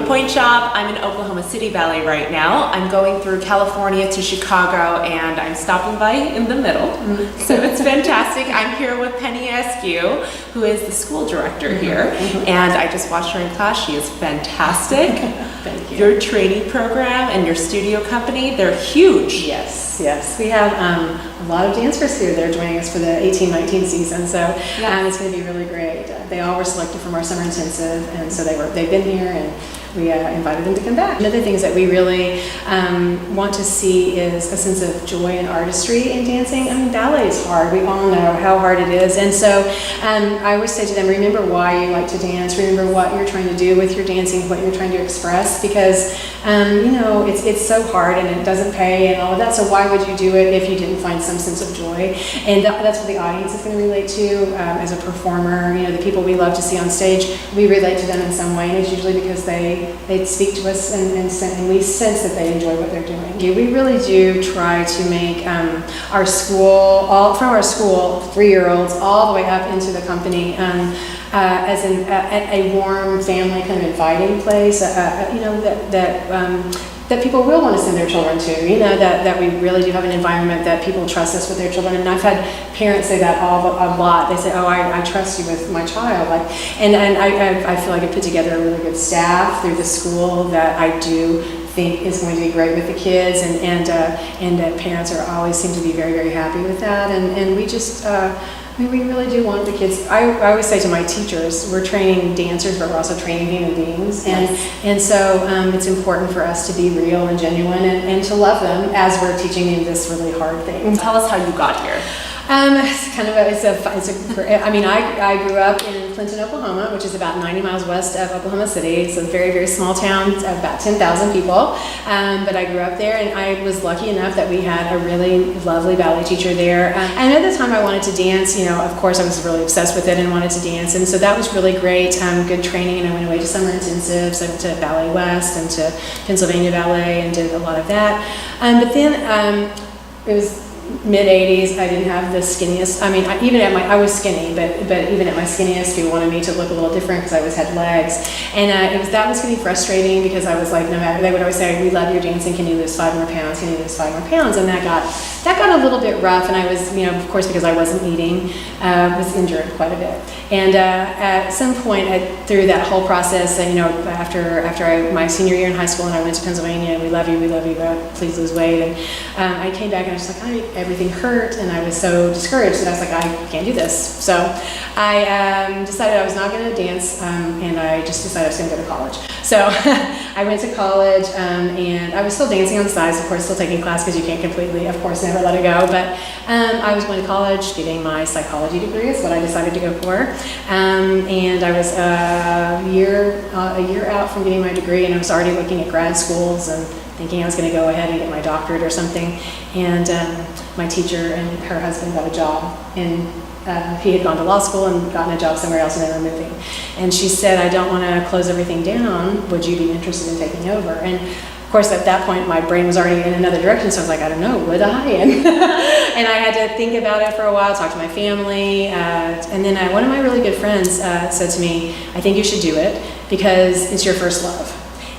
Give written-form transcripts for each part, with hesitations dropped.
Pointe shop. I'm in Oklahoma City Ballet right now. I'm going through California to Chicago and I'm stopping by in the middle. So it's fantastic. I'm here with Penny Askew, who is the school director here. And I just watched her in class. She is fantastic. Thank you. Your training program and your studio company, they're huge. Yes, yes. We have a lot of dancers here that are joining us for the 18-19 season, so it's going to be really great. They all were selected from our summer intensive, and so they've been here, and we invited them to come back. One of the things that we really want to see is a sense of joy and artistry in dancing. I mean, ballet is hard. We all know how hard it is. And so I always say to them, remember why you like to dance. Remember what you're trying to do with your dancing, what you're trying to express, because, you know, it's so hard and it doesn't pay and all of that. So why would you do it if you didn't find some sense of joy? And that's what the audience is going to relate to as a performer. You know, the people we love to see on stage, we relate to them in some way, and it's usually because they speak to us and we sense that they enjoy what they're doing. We really do try to make our school, from our school, 3-year-olds all the way up into the company, as a warm family kind of inviting place, you know, that people will want to send their children to, you know, that we really do have an environment that people trust us with their children. And I've had parents say that a lot. They say, oh, I trust you with my child. And I feel like I put together a really good staff through the school that I do think is going to be great with the kids, and parents are always seem to be very, very happy with that. And we just, we really do want the kids. I always say to my teachers, we're training dancers, but we're also training human beings. And so it's important for us to be real and genuine and to love them as we're teaching them this really hard thing. Tell us how you got here. It's kind of I mean, I grew up in Clinton, Oklahoma, which is about 90 miles west of Oklahoma City. It's a very, very small town, about 10,000 people. But I grew up there, and I was lucky enough that we had a really lovely ballet teacher there. And at the time I wanted to dance, you know, of course I was really obsessed with it and wanted to dance. And so that was really great, good training. And I went away to summer intensives. I went to Ballet West and to Pennsylvania Ballet and did a lot of that. But then it was mid-80s, I didn't have the skinniest, I mean, I was skinny, but even at my skinniest, people wanted me to look a little different because I always had legs. And that was getting frustrating because I was like, no matter, they would always say, we love your dancing, can you lose 5 more pounds, can you lose 5 more pounds? And that got a little bit rough, and I was, you know, of course, because I wasn't eating, was injured quite a bit. And at some point through that whole process, you know, after my senior year in high school, and I went to Pennsylvania, and we love you, please lose weight. And I came back and I was just like, everything hurt, and I was so discouraged that I was like, I can't do this. So I decided I was not going to dance, and I just decided I was going to go to college. So I went to college, and I was still dancing on the side, of course, still taking class because you can't completely, of course, never let it go. But I was going to college, getting my psychology degree is what I decided to go for. And I was a year out from getting my degree, and I was already looking at grad schools and thinking I was going to go ahead and get my doctorate or something. And my teacher and her husband got a job, and he had gone to law school and gotten a job somewhere else, and they were moving. And she said, I don't want to close everything down. Would you be interested in taking over? And of course, at that point, my brain was already in another direction, so I was like, I don't know, would I? And I had to think about it for a while, talk to my family, and then one of my really good friends said to me, I think you should do it because it's your first love.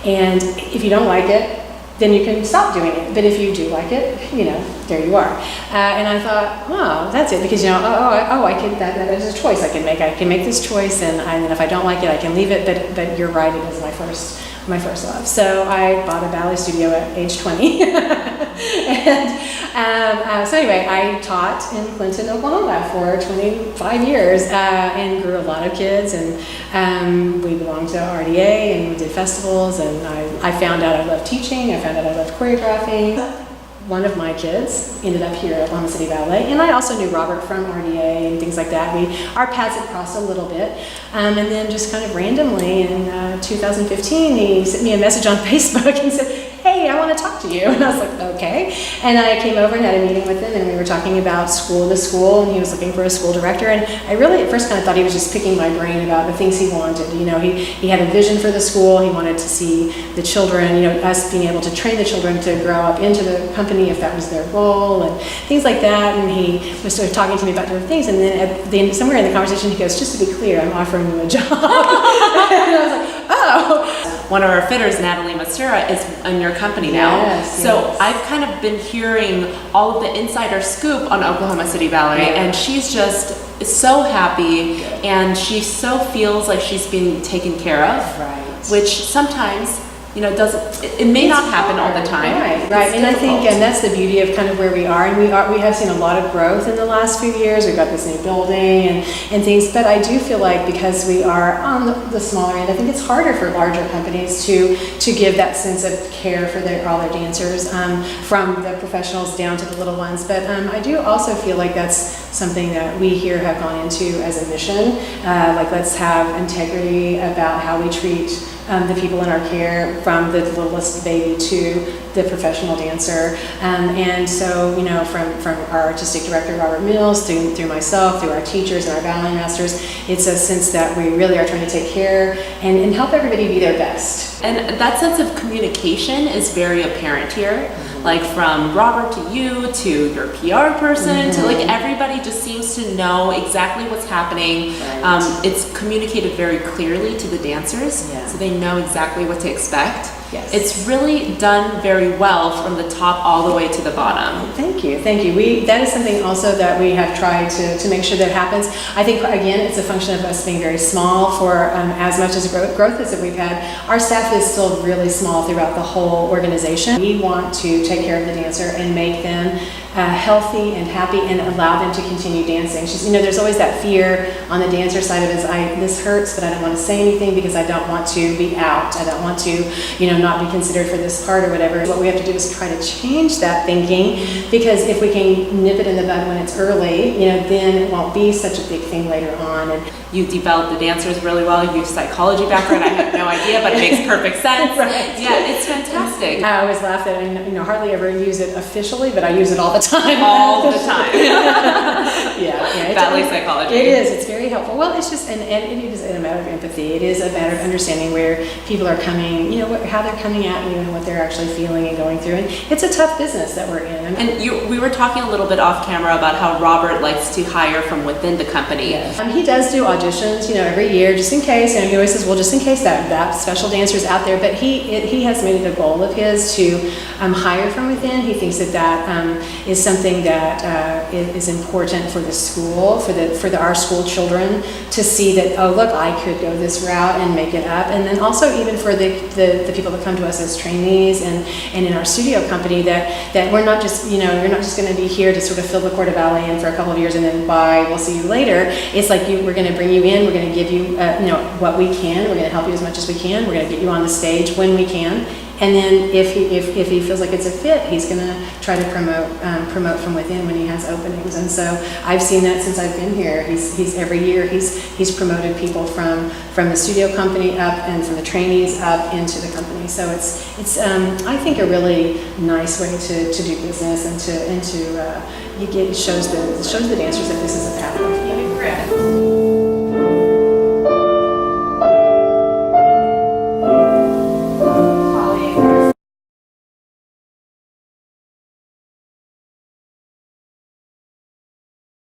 And if you don't like it, then you can stop doing it. But if you do like it, you know, there you are. And I thought, wow, that's it, because, you know, I can, that is a choice I can make. I can make this choice, and if I don't like it, I can leave it. But you're right, it was my first love. So I bought a ballet studio at age 20. So anyway, I taught in Clinton, Oklahoma for 25 years and grew a lot of kids, and we belonged to RDA, and we did festivals, and I found out I loved teaching, I found out I loved choreographing. One of my kids ended up here at Oklahoma City Ballet, and I also knew Robert from RDA and things like that. Our paths had crossed a little bit, and then just kind of randomly in 2015, he sent me a message on Facebook and said, hey, I want to talk to you. And I was like, okay. And I came over and had a meeting with him, and we were talking about school to school, and he was looking for a school director. And I really at first kind of thought he was just picking my brain about the things he wanted. You know, he had a vision for the school. He wanted to see the children, you know, us being able to train the children to grow up into the company if that was their goal, and things like that. And he was sort of talking to me about different things. And then at the end, somewhere in the conversation, he goes, just to be clear, I'm offering you a job. And I was like, oh. one of our fitters, Natalie Masura, is in your company now. Yes, so yes. I've kind of been hearing all of the insider scoop on Oklahoma City Ballet, and she's just so happy, and she so feels like she's being taken care of, which sometimes, you know, it may not happen all the time. Right. And I think, and that's the beauty of kind of where we are. And we have seen a lot of growth in the last few years. We've got this new building and things. But I do feel like because we are on the smaller end, I think it's harder for larger companies to give that sense of care for all their dancers, from the professionals down to the little ones. But I do also feel like that's something that we here have gone into as a mission. Like, let's have integrity about how we treat the people in our care, from the littlest baby to the professional dancer. And so, you know, from our artistic director, Robert Mills, through myself, through our teachers and our ballet masters, it's a sense that we really are trying to take care and help everybody be their best. And that sense of communication is very apparent here. Like, from Robert to you to your PR person to, like, everybody just seems to know exactly what's happening. It's communicated very clearly to the dancers, so they know exactly what to expect. Yes. It's really done very well from the top all the way to the bottom. Thank you. That is something also that we have tried to make sure that happens. I think, again, it's a function of us being very small for as much as growth as that we've had. Our staff is still really small throughout the whole organization. We want to take care of the dancer and make them healthy and happy and allow them to continue dancing. You know, there's always that fear on the dancer side of it, this hurts, but I don't want to say anything because I don't want to be out. I don't want to, you know, not be considered for this part or whatever. What we have to do is try to change that thinking, because if we can nip it in the bud when it's early, you know, then it won't be such a big thing later on. And you develop the dancers really well. You have psychology background. I had no idea, but it makes perfect sense. Yeah, it's fantastic. I always laugh that I, you know, hardly ever use it officially, but I use it all the time. All the time. Yeah. Ballet psychology. It is. It's very helpful. Well, it's just, and it is a matter of empathy. It is a matter of understanding where people are coming, you know, how they're coming at you and what they're actually feeling and going through. And it's a tough business that we're in. And we were talking a little bit off camera about how Robert likes to hire from within the company. Yes. He does do auditions, you know, every year, just in case. And he always says, well, just in case that special dancer's out there. But he has made it a goal of his to hire from within. He thinks that is something that is important for the school, for our school children to see that, oh, look, I could go this route and make it up. And then also even for the people that come to us as trainees and in our studio company, that we're not just, you know, you're not just going to be here to sort of fill the Corps de Ballet in for a couple of years and then bye, we'll see you later. It's like we're going to bring you in, we're going to give you, you know, what we can, we're going to help you as much as we can, we're going to get you on the stage when we can. And then if he feels like it's a fit, he's going to try to promote from within when he has openings. And so I've seen that since I've been here. He's every year he's promoted people from the studio company up and from the trainees up into the company. So it's I think a really nice way to do business and to shows the dancers that this is a pathway.